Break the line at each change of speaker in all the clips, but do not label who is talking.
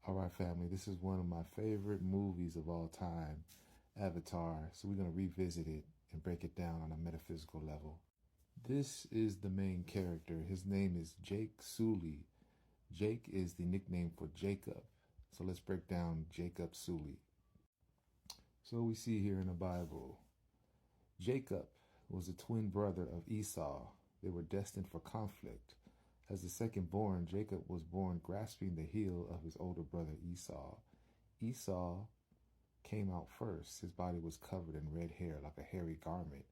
All right, family, this is one of my favorite movies of all time, Avatar. So we're going to revisit it and break it down on a metaphysical level. This is the main character. His name is Jake Sully. Jake is the nickname for Jacob. So let's break down Jacob Sully. So we see here in the Bible, Jacob was a twin brother of Esau. They were destined for conflict. As the second born, Jacob was born grasping the heel of his older brother Esau. Esau came out first. His body was covered in red hair like a hairy garment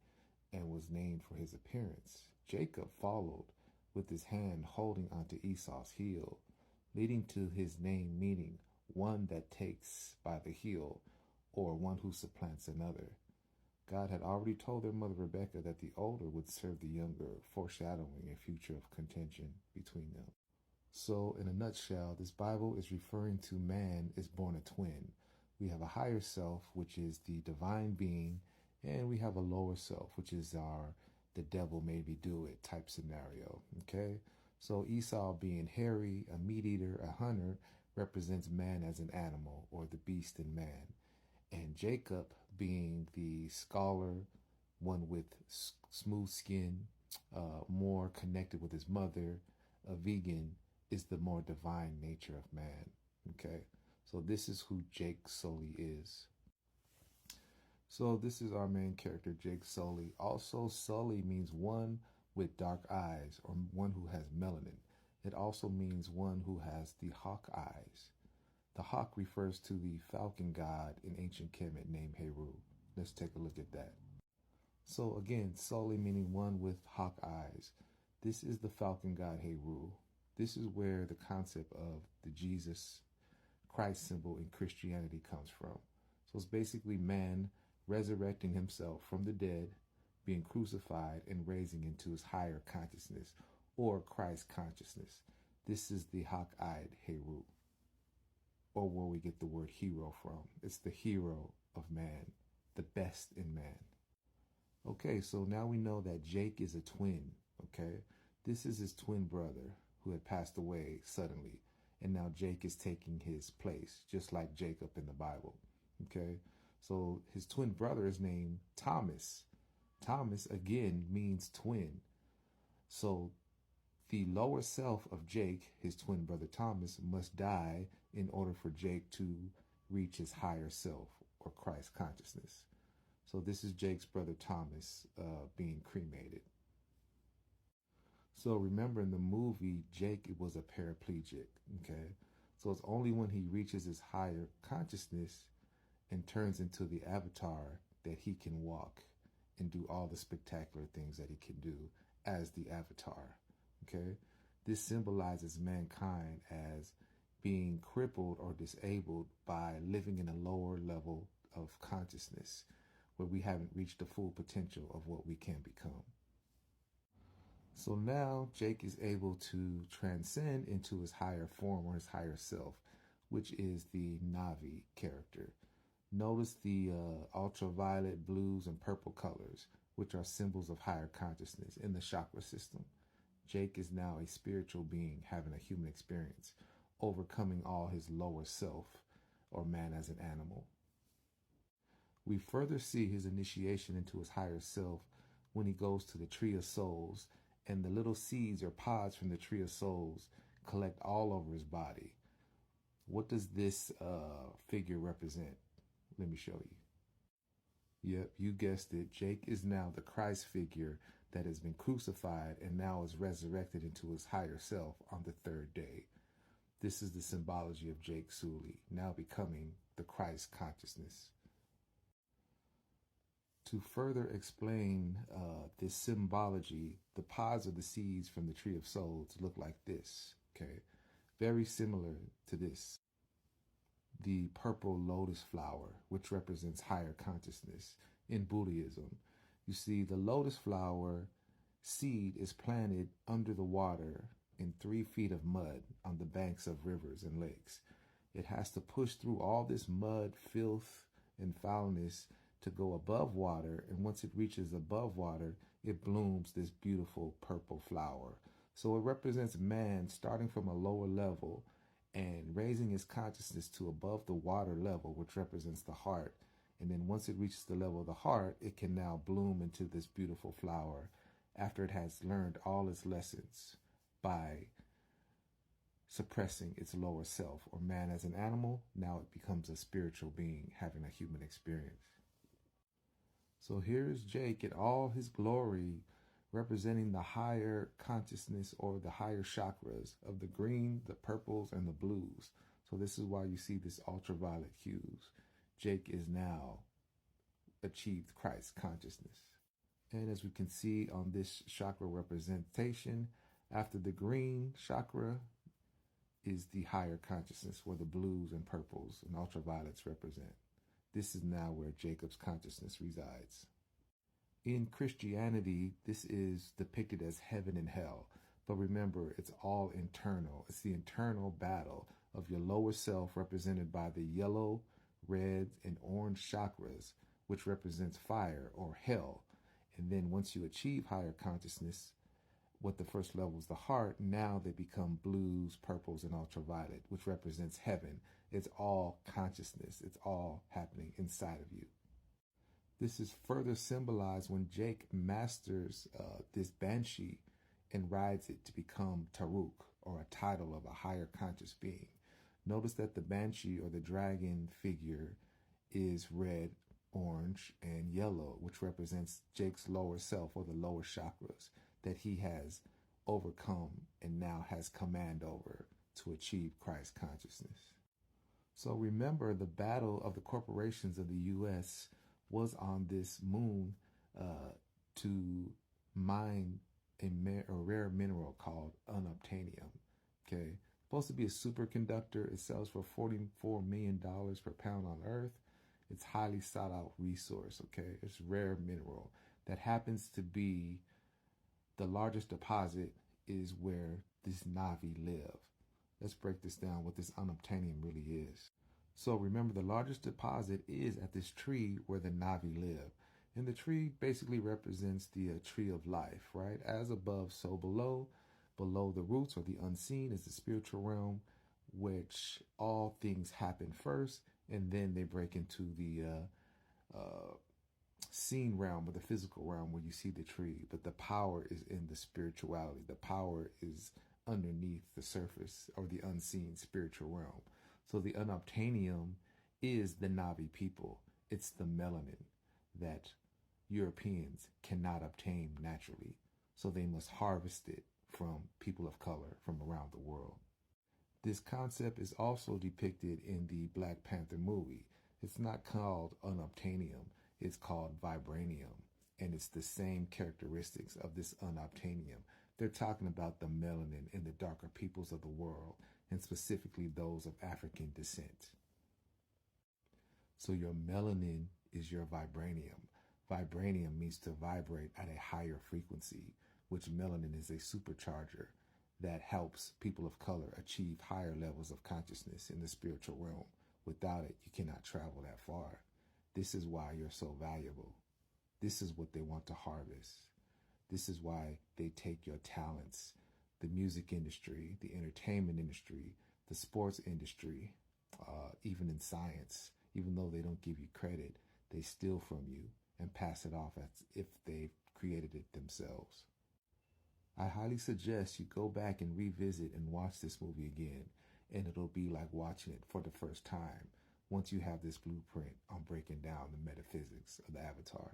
and was named for his appearance. Jacob followed with his hand holding onto Esau's heel, leading to his name meaning one that takes by the heel or one who supplants another. God had already told their mother Rebecca that the older would serve the younger, foreshadowing a future of contention between them. So, in a nutshell, this Bible is referring to man is born a twin. We have a higher self, which is the divine being, and we have a lower self, which is the devil made me do it type scenario. Okay? So Esau being hairy, a meat eater, a hunter, represents man as an animal, or the beast in man. And Jacob being the scholar, one with smooth skin, more connected with his mother, a vegan, is the more divine nature of man. Okay, so this is who Jake Sully is. So this is our main character, Jake Sully. Also, Sully means one with dark eyes or one who has melanin. It also means one who has the hawk eyes. The hawk refers to the falcon god in ancient Kemet named Heru. Let's take a look at that. So again, Sully meaning one with hawk eyes. This is the falcon god Heru. This is where the concept of the Jesus Christ symbol in Christianity comes from. So it's basically man resurrecting himself from the dead, being crucified and raising into his higher consciousness or Christ consciousness. This is the hawk-eyed Heru, or where we get the word hero from. It's the hero of man, the best in man. Okay, so now we know that Jake is a twin, okay? This is his twin brother who had passed away suddenly, and now Jake is taking his place, just like Jacob in the Bible, okay? So his twin brother is named Thomas. Thomas, again, means twin. So the lower self of Jake, his twin brother Thomas, must die in order for Jake to reach his higher self or Christ consciousness. So this is Jake's brother Thomas being cremated. So remember in the movie, Jake was a paraplegic, okay? So it's only when he reaches his higher consciousness and turns into the avatar that he can walk and do all the spectacular things that he can do as the avatar. Okay, this symbolizes mankind as being crippled or disabled by living in a lower level of consciousness where we haven't reached the full potential of what we can become. So now Jake is able to transcend into his higher form or his higher self, which is the Navi character. Notice the ultraviolet, blues, and purple colors, which are symbols of higher consciousness in the chakra system. Jake is now a spiritual being having a human experience, overcoming all his lower self, or man as an animal. We further see his initiation into his higher self when he goes to the Tree of Souls, and the little seeds or pods from the Tree of Souls collect all over his body. What does this figure represent? Let me show you. Yep, you guessed it. Jake is now the Christ figure that has been crucified and now is resurrected into his higher self on the third day. This is the symbology of Jake Sully, now becoming the Christ consciousness. To further explain this symbology, the pods of the seeds from the Tree of Souls look like this, okay? Very similar to this. The purple lotus flower, which represents higher consciousness in Buddhism. You see, the lotus flower seed is planted under the water in 3 feet of mud on the banks of rivers and lakes. It has to push through all this mud, filth, and foulness to go above water, and once it reaches above water, it blooms this beautiful purple flower. So it represents man starting from a lower level and raising his consciousness to above the water level, which represents the heart. And then once it reaches the level of the heart, it can now bloom into this beautiful flower after it has learned all its lessons by suppressing its lower self, or man as an animal. Now it becomes a spiritual being having a human experience. So here's Jake in all his glory, representing the higher consciousness or the higher chakras of the green, the purples, and the blues. So this is why you see this ultraviolet hues. Jake is now achieved Christ consciousness. And as we can see on this chakra representation, after the green chakra is the higher consciousness, where the blues and purples and ultraviolets represent. This is now where Jacob's consciousness resides. In Christianity, this is depicted as heaven and hell. But remember, it's all internal. It's the internal battle of your lower self, represented by the yellow, red, and orange chakras, which represents fire or hell. And then once you achieve higher consciousness, what the first level is the heart, now they become blues, purples, and ultraviolet, which represents heaven. It's all consciousness. It's all happening inside of you. This is further symbolized when Jake masters this banshee and rides it to become Taruk, or a title of a higher conscious being. Notice that the banshee or the dragon figure is red, orange, and yellow, which represents Jake's lower self, or the lower chakras that he has overcome and now has command over to achieve Christ consciousness. So remember, the battle of the corporations of the U.S. was on this moon to mine a rare mineral called unobtainium. Okay, supposed to be a superconductor. It sells for $44 million per pound on Earth. It's highly sought out resource. Okay, it's rare mineral that happens to be the largest deposit is where this Navi live. Let's break this down, what this unobtainium really is. So remember, the largest deposit is at this tree where the Navi live. And the tree basically represents the tree of life, right? As above, so below. Below the roots, or the unseen, is the spiritual realm, which all things happen first, and then they break into the seen realm, or the physical realm, where you see the tree. But the power is in the spirituality. The power is underneath the surface, or the unseen spiritual realm. So the unobtainium is the Navi people. It's the melanin that Europeans cannot obtain naturally. So they must harvest it from people of color from around the world. This concept is also depicted in the Black Panther movie. It's not called unobtainium. It's called vibranium. And it's the same characteristics of this unobtainium. They're talking about the melanin in the darker peoples of the world, and specifically those of African descent. So your melanin is your vibranium. Vibranium means to vibrate at a higher frequency, which melanin is a supercharger that helps people of color achieve higher levels of consciousness in the spiritual realm. Without it, you cannot travel that far. This is why you're so valuable. This is what they want to harvest. This is why they take your talents. The music industry, the entertainment industry, the sports industry, even in science, even though they don't give you credit, they steal from you and pass it off as if they've created it themselves. I highly suggest you go back and revisit and watch this movie again, and it'll be like watching it for the first time once you have this blueprint on breaking down the metaphysics of the Avatar.